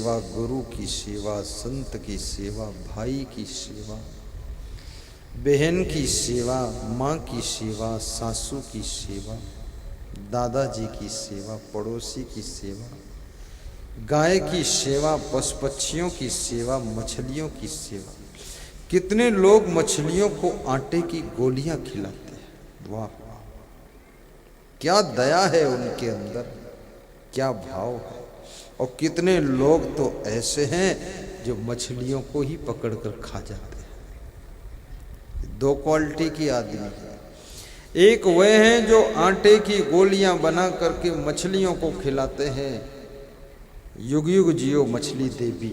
सेवा, गुरु की सेवा, संत की सेवा, भाई की सेवा, बहन की सेवा, माँ की सेवा, सासू की सेवा, दादाजी की सेवा, पड़ोसी की सेवा, गाय की सेवा, पशु पक्षियों की सेवा, मछलियों की सेवा। कितने लोग मछलियों को आटे की गोलियां खिलाते हैं। वाह, क्या दया है उनके अंदर, क्या भाव है। और कितने लोग तो ऐसे हैं जो मछलियों को ही पकड़कर खा जाते हैं। दो क्वालिटी की आदमी है। एक वे हैं जो आटे की गोलियां बना करके मछलियों को खिलाते हैं, युग युग जियो मछली देवी।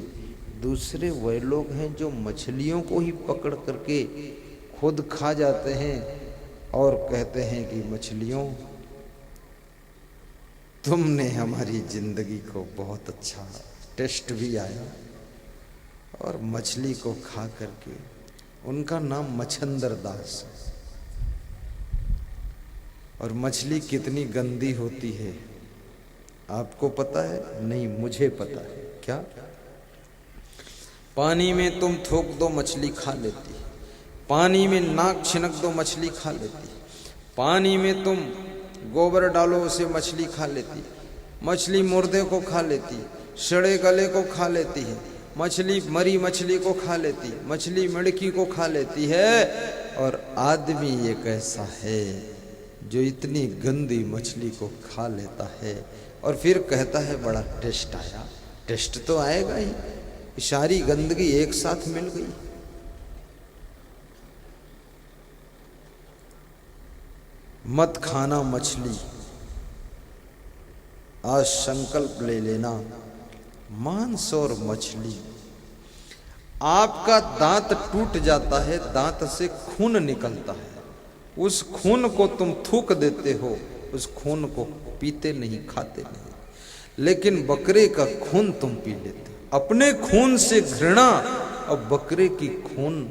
दूसरे वे लोग हैं जो मछलियों को ही पकड़ करके खुद खा जाते हैं और कहते हैं कि मछलियों, तुमने हमारी जिंदगी को बहुत अच्छा टेस्ट भी आया। और मछली को खा करके, उनका नाम मच्छंदर दास है। और मछली कितनी गंदी होती है आपको पता है? नहीं, मुझे पता है। क्या? पानी में तुम थूक दो मछली खा लेती, पानी में नाक छिनक दो मछली खा लेती, पानी में तुम गोबर डालो उसे मछली खा लेती। मछली मुर्दे को खा लेती, सड़े गले को खा लेती है, मछली मरी मछली को खा लेती, मछली मिड़की को खा लेती है। और आदमी एक ऐसा है जो इतनी गंदी मछली को खा लेता है और फिर कहता है बड़ा टेस्ट आया। टेस्ट तो आएगा ही, सारी गंदगी एक साथ मिल गई। मत खाना मछली, आज संकल्प ले लेना, मांस और मछली। आपका दांत टूट जाता है, दांत से खून निकलता है, उस खून को तुम थूक देते हो, उस खून को पीते नहीं, खाते नहीं। लेकिन बकरे का खून तुम पी लेते हो। अपने खून से घृणा और बकरे की खून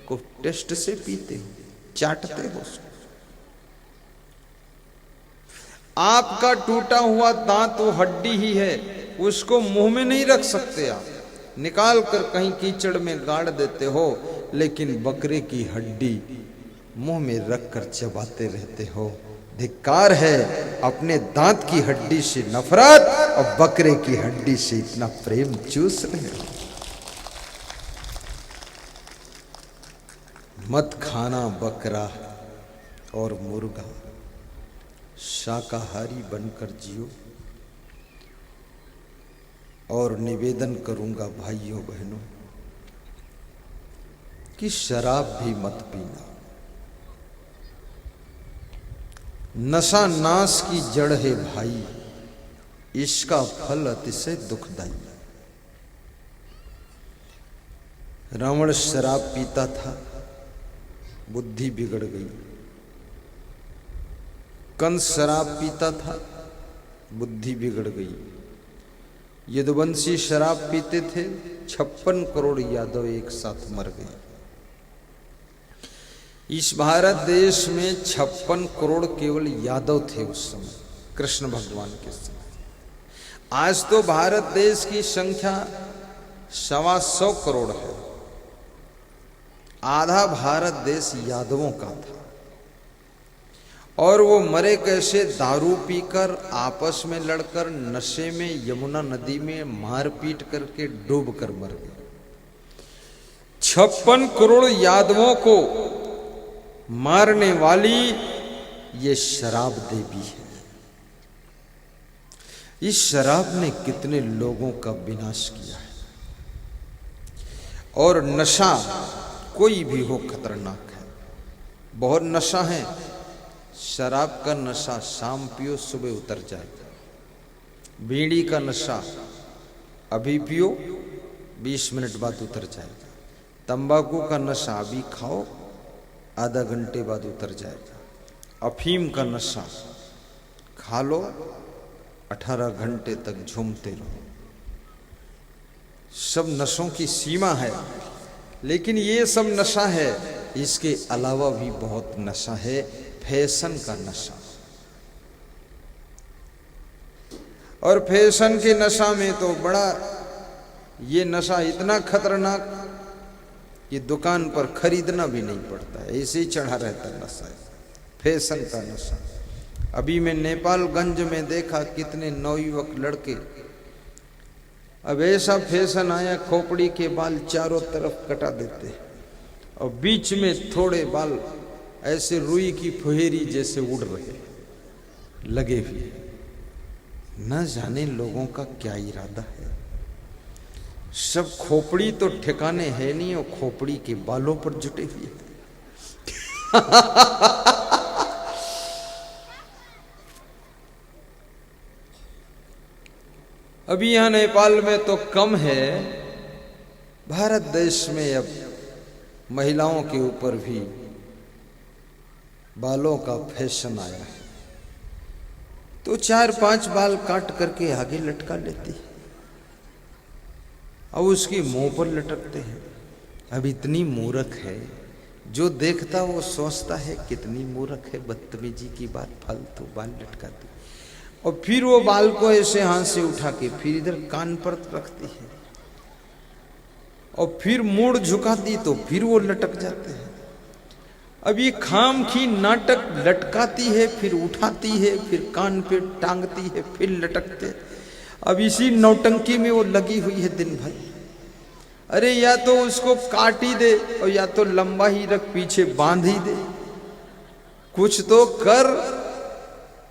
को टेस्ट से पीते हो, चाटते हो उसको। आपका टूटा हुआ दांत वो हड्डी ही है, उसको मुंह में नहीं रख सकते आप, निकाल कर कहीं कीचड़ में गाड़ देते हो। लेकिन बकरे की हड्डी मुंह में रख कर चबाते रहते हो। धिक्कार है, अपने दांत की हड्डी से नफरत और बकरे की हड्डी से इतना प्रेम चूस रहे हो। मत खाना बकरा और मुर्गा, शाकाहारी बनकर जियो। और निवेदन करूंगा भाइयों बहनों कि शराब भी मत पीना। नशा नाश की जड़ है भाई, इसका फल अतिशय दुखदाई। रावण शराब पीता था, बुद्धि बिगड़ गई। कंस शराब पीता था, बुद्धि बिगड़ गई। यदुवंशी शराब पीते थे, 56 करोड़ यादव एक साथ मर गए। इस भारत देश में 56 करोड़ केवल यादव थे उस समय, कृष्ण भगवान के समय। आज तो भारत देश की संख्या 125 करोड़ है। आधा भारत देश यादवों का था। और वो मरे कैसे? दारू पीकर, आपस में लड़कर, नशे में, यमुना नदी में मारपीट करके डूब कर मर गए। 56 करोड़ यादवों को मारने वाली ये शराब देवी है। इस शराब ने कितने लोगों का विनाश किया है। और नशा कोई भी हो खतरनाक है। बहुत नशा है। शराब का नशा शाम पियो सुबह उतर जाएगा। बीड़ी का नशा अभी पियो 20 मिनट बाद उतर जाएगा। तंबाकू का नशा अभी खाओ आधा घंटे बाद उतर जाएगा। अफीम का नशा खा लो 18 घंटे तक झूमते रहो। सब नशों की सीमा है, लेकिन ये सब नशा है। इसके अलावा भी बहुत नशा है, फैशन का नशा। और फैशन के नशा में तो बड़ा ये नशा इतना खतरनाक कि दुकान पर खरीदना भी नहीं पड़ता है, ऐसे ही चढ़ा रहता नशा, फैशन का नशा। अभी मैं नेपालगंज में देखा कितने नवयुवक लड़के, अब ऐसा फैशन आया खोपड़ी के बाल चारों तरफ कटा देते और बीच में थोड़े बाल ऐसे रुई की फुहेरी जैसे उड़ रहे लगे हुए। न जाने लोगों का क्या इरादा है। सब खोपड़ी तो ठिकाने है नहीं और खोपड़ी के बालों पर जुटे हुए। अभी यहां नेपाल में तो कम है, भारत देश में अब महिलाओं के ऊपर भी बालों का फैशन आया है, तो 4-5 बाल काट करके आगे लटका लेती है और उसकी मुंह पर लटकते हैं। अब इतनी मूर्ख है, जो देखता वो सोचता है कितनी मूर्ख है, बदतमीजी की बात, फालतू बाल लटकाती। और फिर वो बाल को ऐसे हाथ से उठा के फिर इधर कान पर रखती है और फिर मुड़ झुकाती तो फिर वो लटक जाते हैं। अब ये खामखी नाटक, लटकाती है फिर उठाती है फिर कान पे टांगती है फिर लटकते। अब इसी नौटंकी में वो लगी हुई है दिन भर। अरे या तो उसको काट ही दे और या तो लंबा ही रख, पीछे बांध ही दे, कुछ तो कर,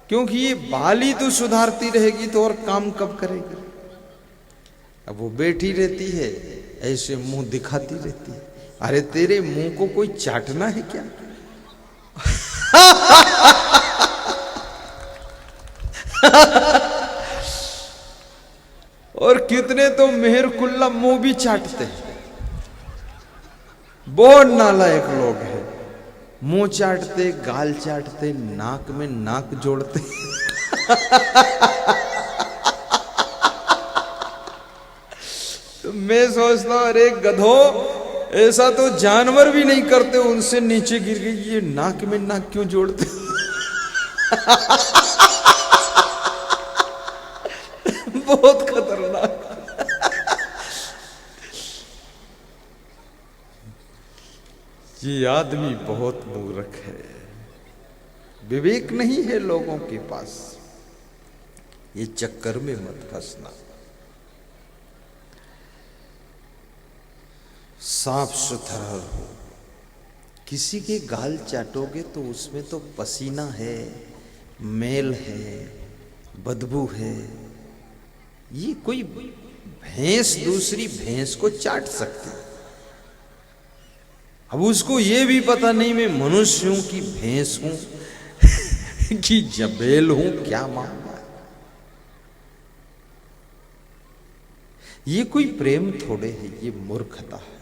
क्योंकि ये बाल ही तो सुधारती रहेगी तो और काम कब करेगी। अब वो बैठी रहती है ऐसे मुंह दिखाती रहती है। अरे तेरे मुंह को कोई चाटना है क्या? और कितने तो मेहर कुल्ला मुंह भी चाटते हैं। बहुत नालायक लोग हैं, मुंह चाटते, गाल चाटते, नाक में नाक जोड़ते। तो मैं सोचता हूं अरे गधो, ऐसा तो जानवर भी नहीं करते, उनसे नीचे गिर गई, ये नाक में नाक क्यों जोड़ते? बहुत खतरनाक। ये आदमी बहुत मूर्ख है, विवेक नहीं है लोगों के पास। ये चक्कर में मत फंसना। साफ सुथरा हो। किसी के गाल चाटोगे तो उसमें तो पसीना है, मैल है, बदबू है। ये कोई भैंस दूसरी भैंस को चाट सकती है। अब उसको ये भी पता नहीं मैं मनुष्य हूं कि भैंस हूं कि जबेल हूं, क्या मामला। ये कोई प्रेम थोड़े है, ये मूर्खता है।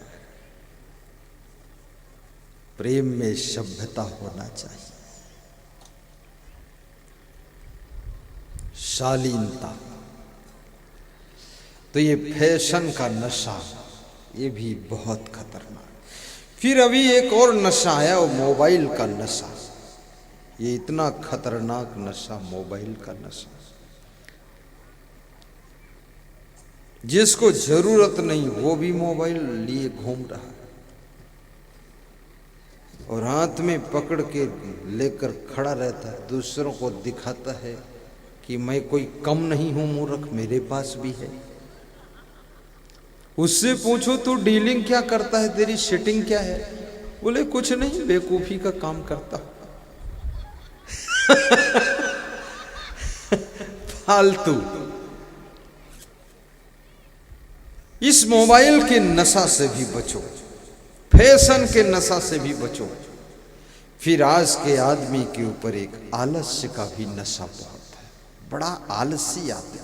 प्रेम में सभ्यता होना चाहिए, शालीनता। तो ये फैशन का नशा, ये भी बहुत खतरनाक। फिर अभी एक और नशा आया, वो मोबाइल का नशा। ये इतना खतरनाक नशा, मोबाइल का नशा। जिसको जरूरत नहीं वो भी मोबाइल लिए घूम रहा है और हाथ में पकड़ के लेकर खड़ा रहता है, दूसरों को दिखाता है कि मैं कोई कम नहीं हूं, मूर्ख, मेरे पास भी है। उससे पूछो तू डीलिंग क्या करता है, तेरी सेटिंग क्या है? बोले कुछ नहीं, बेवकूफी का काम करता हूं। फालतू। इस मोबाइल के नशा से भी बचो, फैशन के नशा से भी बचो। फिर आज के आदमी के ऊपर एक आलस्य का भी नशा बहुत है, बड़ा आलसी आदमी।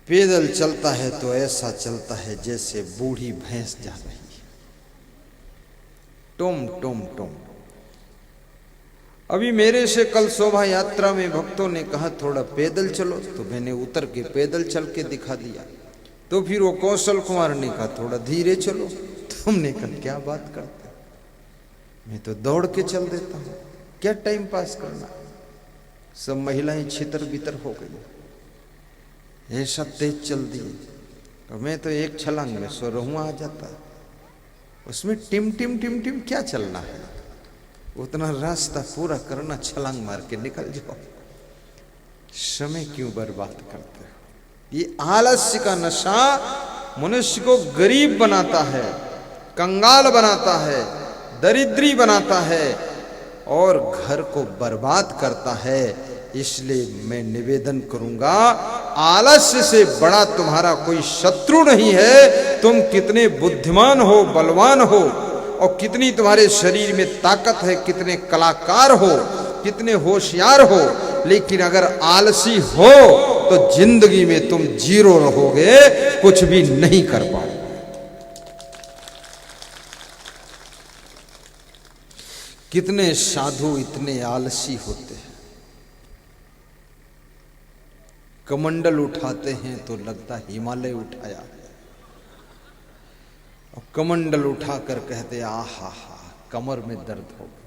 पैदल चलता है तो ऐसा चलता है जैसे बूढ़ी भैंस जा रही है, टुम टुम टुम। अभी मेरे से कल शोभा यात्रा में भक्तों ने कहा थोड़ा पैदल चलो, तो मैंने उतर के पैदल चल के दिखा दिया। तो फिर वो कौशल कुमार ने कहा थोड़ा धीरे चलो। तुमने कहा क्या बात करते, मैं तो दौड़ के चल देता हूं, क्या टाइम पास करना। सब महिलाएं छितर बितर हो गई, ऐसा तेज चल दिए। मैं तो एक छलांग में सोरहुआ आ जाता, उसमें टिम टिम टिम टिम क्या चलना है, उतना रास्ता पूरा करना, छलांग मार के निकल जाओ। समय क्यों बर्बाद करते हो? ये आलस्य का नशा मनुष्य को गरीब बनाता है, कंगाल बनाता है, दरिद्री बनाता है और घर को बर्बाद करता है। इसलिए मैं निवेदन करूंगा, आलस्य से बड़ा तुम्हारा कोई शत्रु नहीं है। तुम कितने बुद्धिमान हो, बलवान हो और कितनी तुम्हारे शरीर में ताकत है, कितने कलाकार हो, कितने होशियार हो, लेकिन अगर आलसी हो तो जिंदगी में तुम जीरो रहोगे, कुछ भी नहीं कर पाओगे। कितने साधु इतने आलसी होते हैं, कमंडल उठाते हैं तो लगता हिमालय उठाया है, और कमंडल उठाकर कहते आहा हा कमर में दर्द हो गया।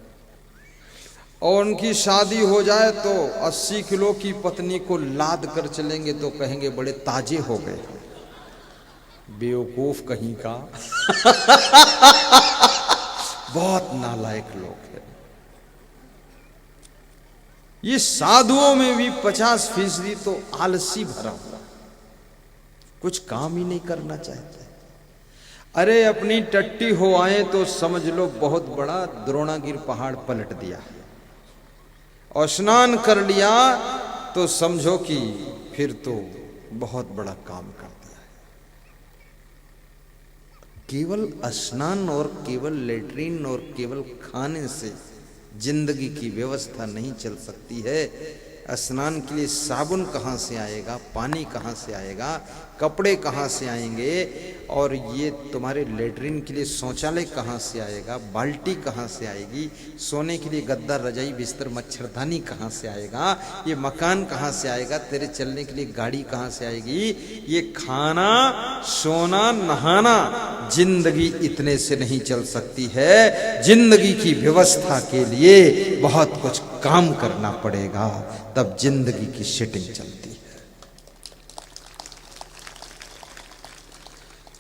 और उनकी शादी हो जाए तो 80 किलो की पत्नी को लाद कर चलेंगे तो कहेंगे बड़े ताजे हो गए। बेवकूफ कहीं का। बहुत नालायक लोग हैं। ये साधुओं में भी 50% तो आलसी भरा हुआ, कुछ काम ही नहीं करना चाहते। अरे अपनी टट्टी हो आए तो समझ लो बहुत बड़ा द्रोणागिर पहाड़ पलट दिया, और स्नान कर लिया तो समझो कि फिर तो बहुत बड़ा काम कर दिया है। केवल स्नान और केवल लेटरिन और केवल खाने से जिंदगी की व्यवस्था नहीं चल सकती है। स्नान के लिए साबुन कहाँ से आएगा, पानी कहाँ से आएगा, कपड़े कहाँ से आएंगे, और ये तुम्हारे लेटरिन के लिए शौचालय कहाँ से आएगा, बाल्टी कहाँ से आएगी, सोने के लिए गद्दा रजाई बिस्तर मच्छरदानी कहाँ से आएगा, ये मकान कहाँ से आएगा, तेरे चलने के लिए गाड़ी कहाँ से आएगी, ये खाना सोना नहाना, जिंदगी इतने से नहीं चल सकती है। जिंदगी की व्यवस्था के लिए बहुत कुछ काम करना पड़ेगा, तब जिंदगी की सेटिंग चलती है।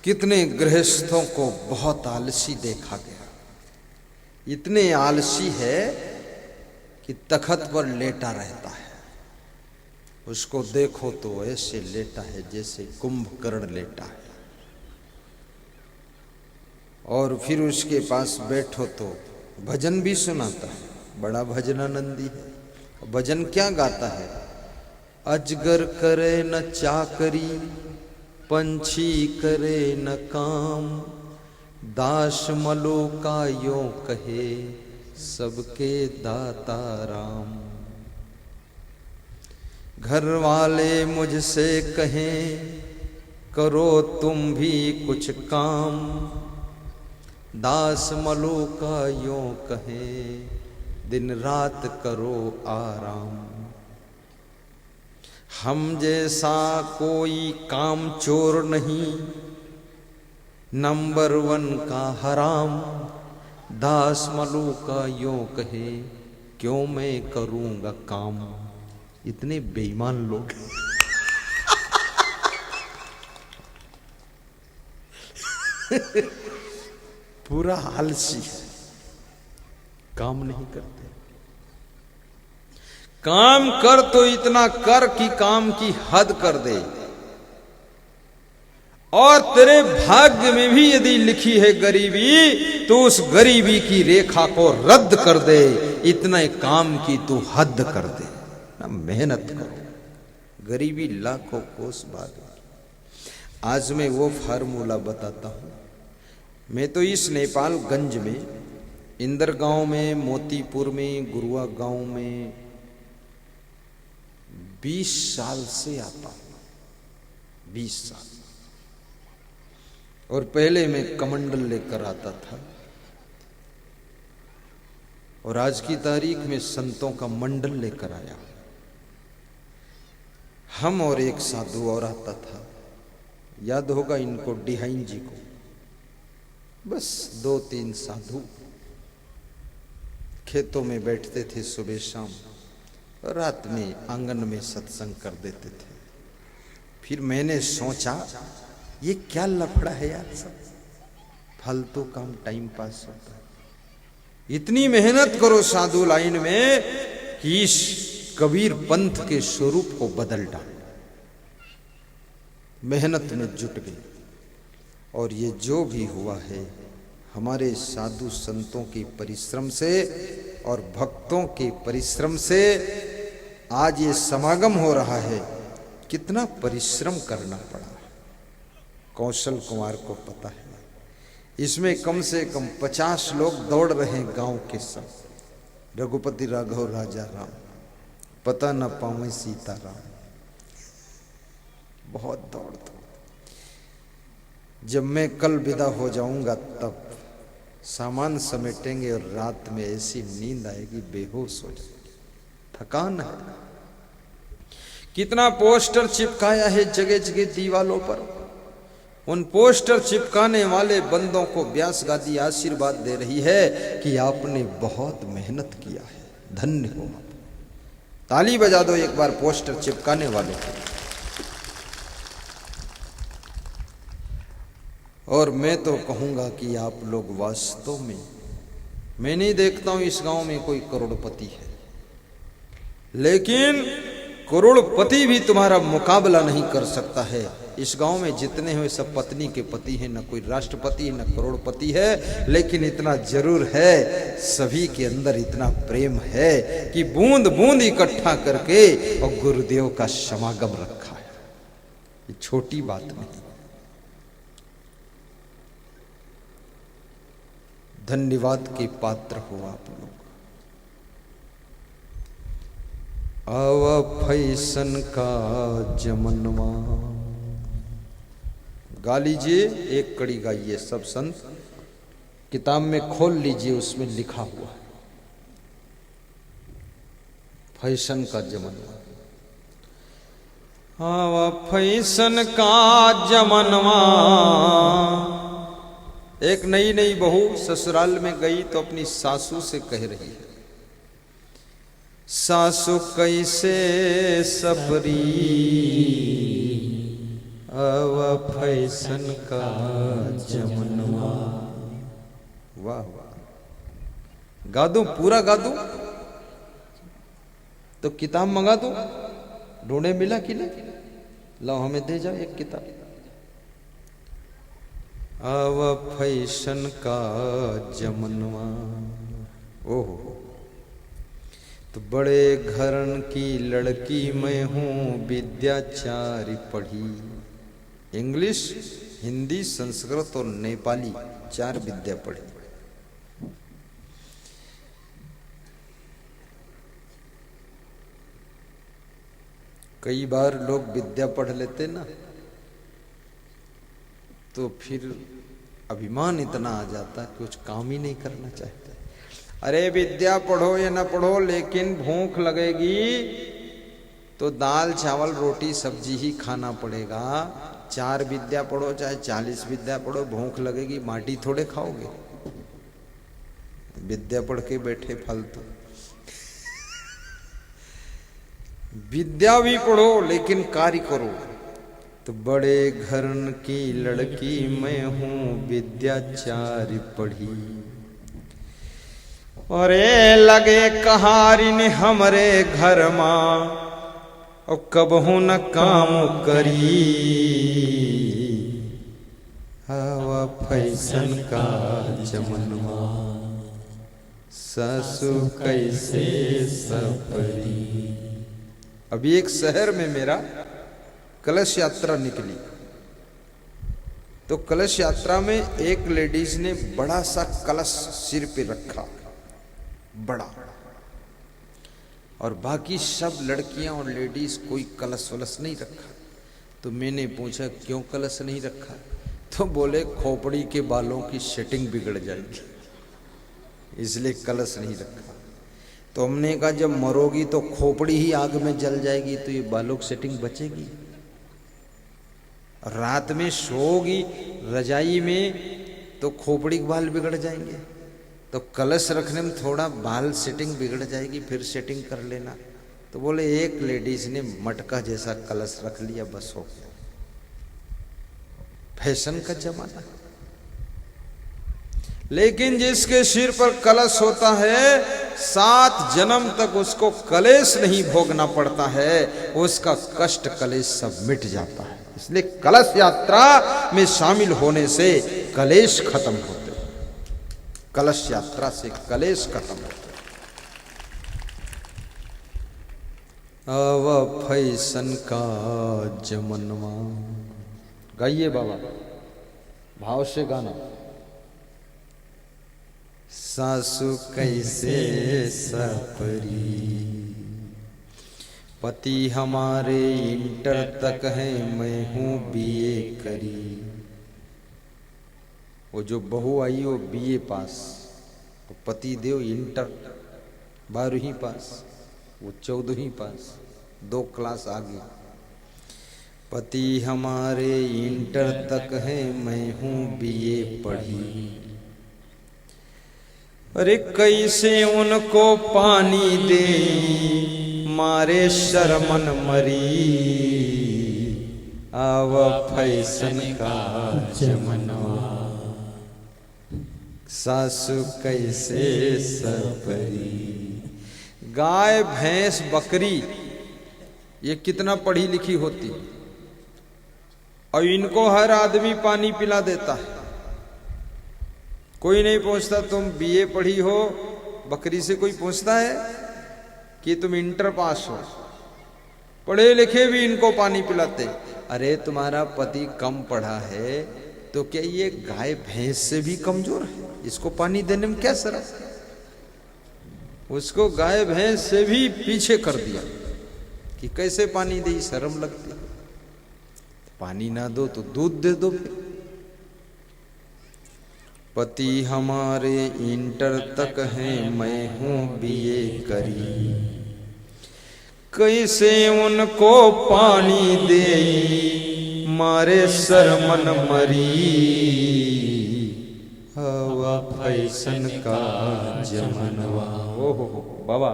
कितने गृहस्थों को बहुत आलसी देखा गया, इतने आलसी है कि तखत पर लेटा रहता है, उसको देखो तो ऐसे लेटा है जैसे कुंभकर्ण लेटा है, और फिर उसके पास बैठो तो भजन भी सुनाता है, बड़ा भजनानंदी है। भजन क्या गाता है? अजगर करे न चाकरी, पंछी करे न काम, दास मलुका यों कहे, सबके दाता राम। घर वाले मुझसे कहें करो तुम भी कुछ काम, दास मलुका यों कहे, दिन रात करो आराम। हम जैसा कोई काम चोर नहीं, नंबर 1 का हराम, दास मलुका यों कहे, क्यों मैं करूंगा काम। इतने बेईमान लोग पूरा आलसी, काम नहीं करते। काम कर तो इतना कर कि काम की हद कर दे, और तेरे भाग्य में भी यदि लिखी है गरीबी तो उस गरीबी की रेखा को रद्द कर दे, इतने काम की तू हद कर दे ना। मेहनत करो, गरीबी लाखों कोस बाद। आज मैं वो फार्मूला बताता हूं। मैं तो इस नेपालगंज में, इंदर गांव में, मोतीपुर में, गुरुआ गांव में 20 साल से आता हूं, 20 साल। और पहले मैं कमंडल लेकर आता था, और आज की तारीख में संतों का मंडल लेकर आया। हम और एक साधु और आता था, याद होगा इनको, डिहाइन जी को। बस 2-3 साधु खेतों में बैठते थे सुबह शाम, रात में आंगन में सत्संग कर देते थे। फिर मैंने सोचा ये क्या लफड़ा है यार, सब फालतू काम, टाइम पास होता है। इतनी मेहनत करो साधु लाइन में कि इस कबीर पंथ के स्वरूप को बदल डालो। मेहनत में जुट गई और ये जो भी हुआ है हमारे साधु संतों के परिश्रम से और भक्तों के परिश्रम से आज ये समागम हो रहा है। कितना परिश्रम करना पड़ा, कौशल कुमार को पता है। इसमें कम से कम 50 लोग दौड़ रहे हैं गांव के सब। रघुपति राघव राजा राम, पता न पावे सीताराम। बहुत दौड़ दौड़। जब मैं कल विदा हो जाऊंगा तब सामान समेटेंगे और रात में ऐसी नींद आएगी बेहोश हो जाएगी। थकान है। कितना पोस्टर चिपकाया है जगह जगह दीवालों पर। उन पोस्टर चिपकाने वाले बंदों को व्यास गादी आशीर्वाद दे रही है कि आपने बहुत मेहनत किया है, धन्य हो आप। ताली बजा दो एक बार पोस्टर चिपकाने वालों को। और मैं तो कहूंगा कि आप लोग वास्तव में, मैं नहीं देखता हूं इस गांव में कोई करोड़पति है, लेकिन करोड़पति भी तुम्हारा मुकाबला नहीं कर सकता है। इस गांव में जितने हुए सब पत्नी के पति हैं, न कोई राष्ट्रपति न करोड़पति है, लेकिन इतना जरूर है सभी के अंदर इतना प्रेम है कि बूंद बूंद इकट्ठा करके और गुरुदेव का समागम रखा है। ये छोटी बात नहीं। धन्यवाद के पात्र हो आप लोग। आवा फैशन का जमनवा, गा लीजिए, एक कड़ी गाइए सब संत। किताब में खोल लीजिए, उसमें लिखा हुआ है फैशन का जमनवा। आवा फैशन का जमनवा। एक नई नई बहू ससुराल में गई तो अपनी सासू से कह रही है, सासू कैसे सपरी आवा फैशन का जमनवा। वाह वाह। गा दूं, पूरा गा दूं तो किताब मंगा दूं। ढूंढे मिला कि नहीं? लो हमें दे जाओ एक किताब। आवा फैशन का जमनवा। ओहो। तो बड़े घरन की लड़की मैं हूं, विद्याचार्य पढ़ी। इंग्लिश, हिंदी, संस्कृत और नेपाली 4 विद्या पढ़ी। कई बार लोग विद्या पढ़ लेते ना तो फिर अभिमान इतना आ जाता है कुछ काम ही नहीं करना चाहते। अरे विद्या पढ़ो या ना पढ़ो, लेकिन भूख लगेगी तो दाल चावल रोटी सब्जी ही खाना पड़ेगा। 4 विद्या पढ़ो चाहे 40 विद्या पढ़ो, भूख लगेगी, माटी थोड़े खाओगे। विद्या पढ़ के बैठे फालतू। विद्या भी पढ़ो लेकिन कार्य करो। तो बड़े घरन की लड़की मैं हूं, विद्याचार्य पढ़ी। अरे लगे कहारिन हमरे घर मां, और कबहू न काम करी। हवा फैशन का जमनवा, सासू कैसे सपरी। अभी एक शहर में मेरा कलश यात्रा निकली, तो कलश यात्रा में एक लेडीज ने बड़ा सा कलश सिर पे रखा, बड़ा, और बाकी सब लड़कियां और लेडीज कोई कलश वलश नहीं रखा। तो मैंने पूछा क्यों कलश नहीं रखा? तो बोले खोपड़ी के बालों की सेटिंग बिगड़ जाएगी, इसलिए कलश नहीं रखा। तो हमने कहा जब मरोगी तो खोपड़ी ही आग में जल जाएगी तो ये बालों की सेटिंग बचेगी? रात में सोओगी रजाई में तो खोपड़ी के बाल बिगड़ जाएंगे, तो कलश रखने में थोड़ा बाल सेटिंग बिगड़ जाएगी, फिर सेटिंग कर लेना। तो बोले एक लेडीज ने मटका जैसा कलश रख लिया, बस हो गया। फैशन का जमाना है। लेकिन जिसके सिर पर कलश होता है 7 जन्म तक उसको कलेश नहीं भोगना पड़ता है, उसका कष्ट कलेश सब मिट जाता है। इसलिए कलश यात्रा में शामिल होने से कलेश खत्म होते हैं। कलश यात्रा से कलेश खत्म होते। अव फैशन का जमनवा। गाइए बाबा, भाव से गाना। सासु कैसे सपरी, पति हमारे इंटर तक है, मैं हूँ बीए करी। वो जो बहू आई वो बीए पास, तो पति देव इंटर 12वीं पास, वो 14वीं पास, 2 क्लास आगे। पति हमारे इंटर तक है, मैं हूँ बीए पढ़ी। अरे कैसे उनको पानी दे, मारे शर्मन मरी। आव फैशन का जमनवा, सासु कैसे सपरी। गाय भैंस बकरी ये कितना पढ़ी लिखी होती, और इनको हर आदमी पानी पिला देता है। कोई नहीं पूछता तुम बीए पढ़ी हो। बकरी से कोई पूछता है कि तुम इंटर पास हो? पढ़े लिखे भी इनको पानी पिलाते। अरे तुम्हारा पति कम पढ़ा है तो क्या ये गाय भैंस से भी कमजोर है? इसको पानी देने में क्या शर्म? उसको गाय भैंस से भी पीछे कर दिया कि कैसे पानी दे, शर्म लगती है। पानी ना दो तो दूध दे दो। पति हमारे इंटर तक हैं, मैं हूँ बीए करी। कैसे उनको पानी दे, मारे शर्मन मरी। हवा फैशन का जमनवा। ओहो बाबा,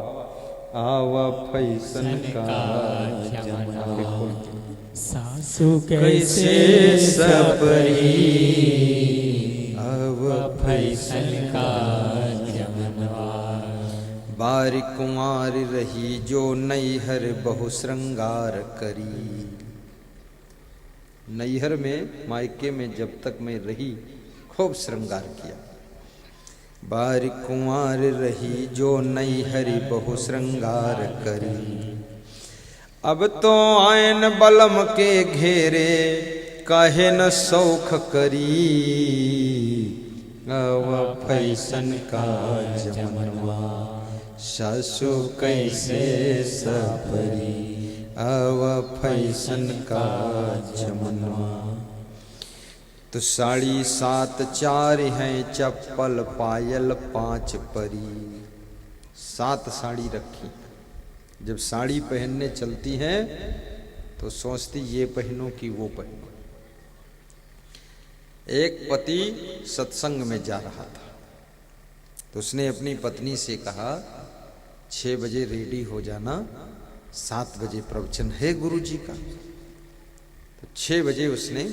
आवा फैशन का जमनवा। सासु कैसे सपरी, फैशन का जमनवा। बारी कुंवारी रही जो नैहर बहु श्रृंगार करी। नैहर में, मायके में जब तक मैं रही खूब श्रृंगार किया। बारी कुंवारी रही जो नैहरी बहु श्रृंगार करी। अब तो आयन बलम के घेरे, काहे न शौख करी। अव फैशन का जमनवा, सासु कैसे सपरी। अव फैशन का जमनवा। तो 7.5 4 हैं, चप्पल पायल 5 परी। 7 साड़ी रखी। जब साड़ी पहनने चलती हैं तो सोचती ये पहनो कि वो पहनो। एक पति सत्संग में जा रहा था तो उसने अपनी पत्नी से कहा 6 बजे रेडी हो जाना, 7 बजे प्रवचन है गुरुजी का। तो 6 बजे उसने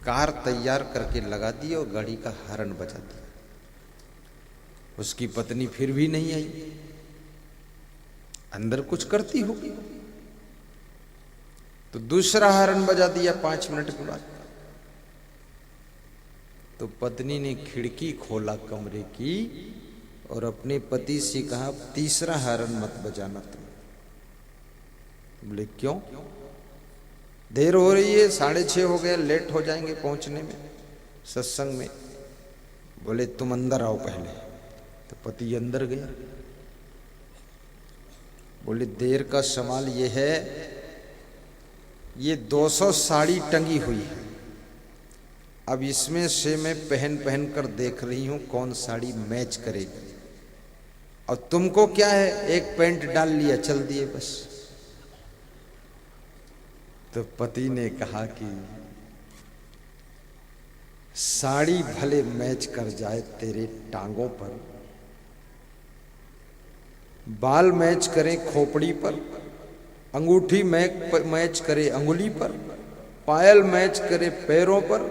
कार तैयार करके लगा दी और गाड़ी का हॉर्न बजा दिया। उसकी पत्नी फिर भी नहीं आई, अंदर कुछ करती होगी। तो दूसरा हॉर्न बजा दिया 5 मिनट के बाद। तो पत्नी ने खिड़की खोला कमरे की और अपने पति से कहा तीसरा हॉर्न मत बजाना तुम। बोले क्यों? देर हो रही है, 6:30 हो गए, लेट हो जाएंगे पहुंचने में सत्संग में। बोले तुम अंदर आओ पहले। तो पति अंदर गया। बोले देर का सवाल ये है, ये 200 साड़ी टंगी हुई है, अब इसमें से मैं पहन कर देख रही हूं कौन साड़ी मैच करेगी। और तुमको क्या है, एक पैंट डाल लिया, चल दिए बस। तो पति ने कहा कि साड़ी भले मैच कर जाए तेरे टांगों पर, बाल मैच करें खोपड़ी पर, अंगूठी मैच करे अंगुली पर, पायल मैच करे पैरों पर,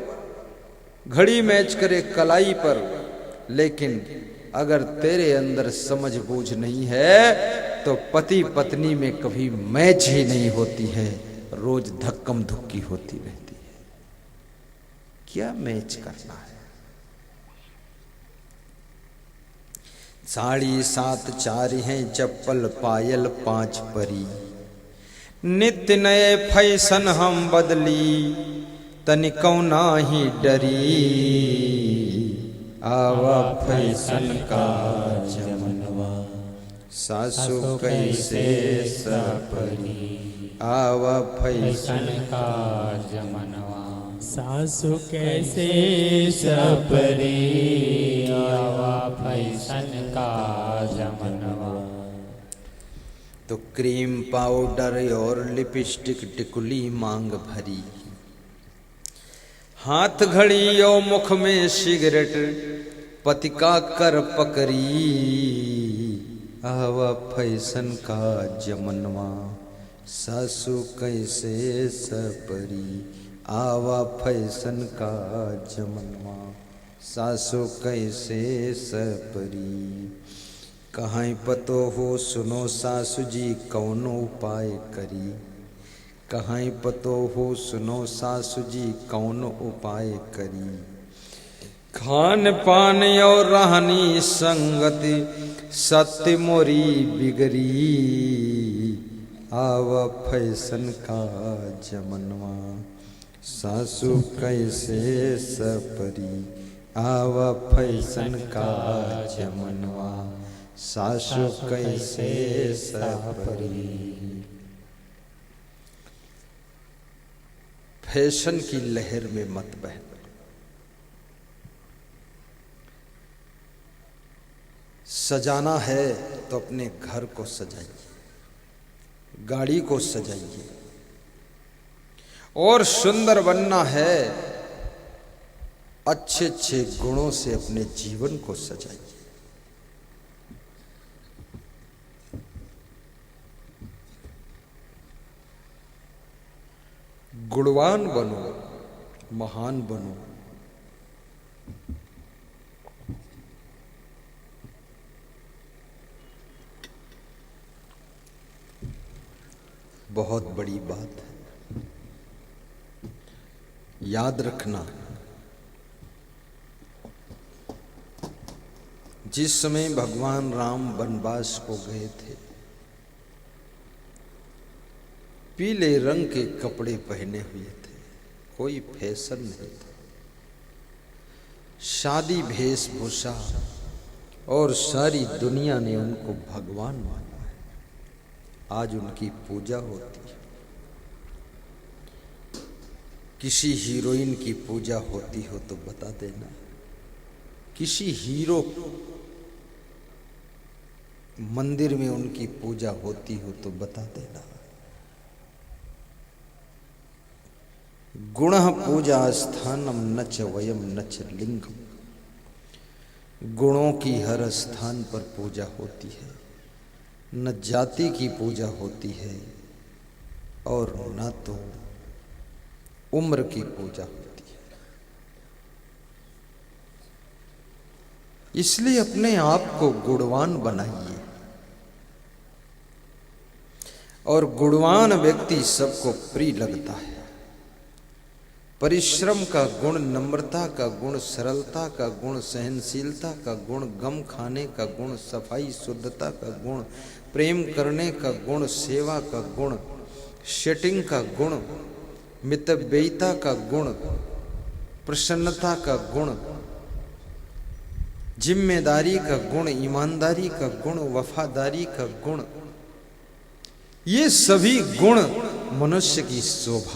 घड़ी मैच करे कलाई पर, लेकिन अगर तेरे अंदर समझ बूझ नहीं है तो पति पत्नी में कभी मैच ही नहीं होती है, रोज धक्कम धुक्की होती रहती है। क्या मैच करना है? साड़ी 7 4 हैं, चप्पल पायल 5 परी, नित्य नए फैशन हम बदली, तनिको नाही डरी, आवा फैशन का जमनवा, सासु कैसे सपरी, आवा फैशन का जमनवा, सासु कैसे सपरी, आवा फैशन का जमनवा। तो क्रीम पाउडर और लिपस्टिक टिकुली मांग भरी, हाथ घड़ी और मुख में सिगरेट, पति का कर पकड़ी, आवा फैशन का जमनवा, सासु कैसे सपरी, आवा फैशन का जमनवा, सासु कैसे सपरी। कहाँ पतो हो सुनो सासु जी कौनो उपाय करी, कहाँ पतो हो सुनो सासु जी कौनो उपाय करी, खान पान और रहनी संगति सत्य मोरी बिगड़ी, आवा फैशन का जमनवा, सासु कैसे सपरी, आवा फैशन का जमनवा, सासु कैसे सपरी। फैशन की लहर में मत बहना। सजाना है तो अपने घर को सजाइए, गाड़ी को सजाइए, और सुंदर बनना है अच्छे अच्छे गुणों से अपने जीवन को सजाइए। गुणवान बनो, महान बनो। बहुत बड़ी बात है, याद रखना। जिस समय भगवान राम वनवास को गए थे, पीले रंग के कपड़े पहने हुए थे, कोई फैशन नहीं था। शादी वेशभूषा, और सारी दुनिया ने उनको भगवान माना है। आज उनकी पूजा होती है। किसी हीरोइन की पूजा होती हो तो बता देना, किसी हीरो मंदिर में उनकी पूजा होती हो तो बता देना। गुणः पूजा स्थानम नच वयम नच लिंगम। गुणों की हर स्थान पर पूजा होती है, न जाति की पूजा होती है और न तो उम्र की पूजा होती है। इसलिए अपने आप को गुणवान बनाइए, और गुणवान व्यक्ति सबको प्रिय लगता है। परिश्रम का गुण, नम्रता का गुण, सरलता का गुण, सहनशीलता का गुण, गम खाने का गुण, सफाई शुद्धता का गुण, प्रेम करने का गुण, सेवा का गुण, सेटिंग का गुण, मितव्ययिता का गुण, प्रसन्नता का गुण, जिम्मेदारी का गुण, ईमानदारी का गुण, वफादारी का गुण, ये सभी गुण मनुष्य की शोभा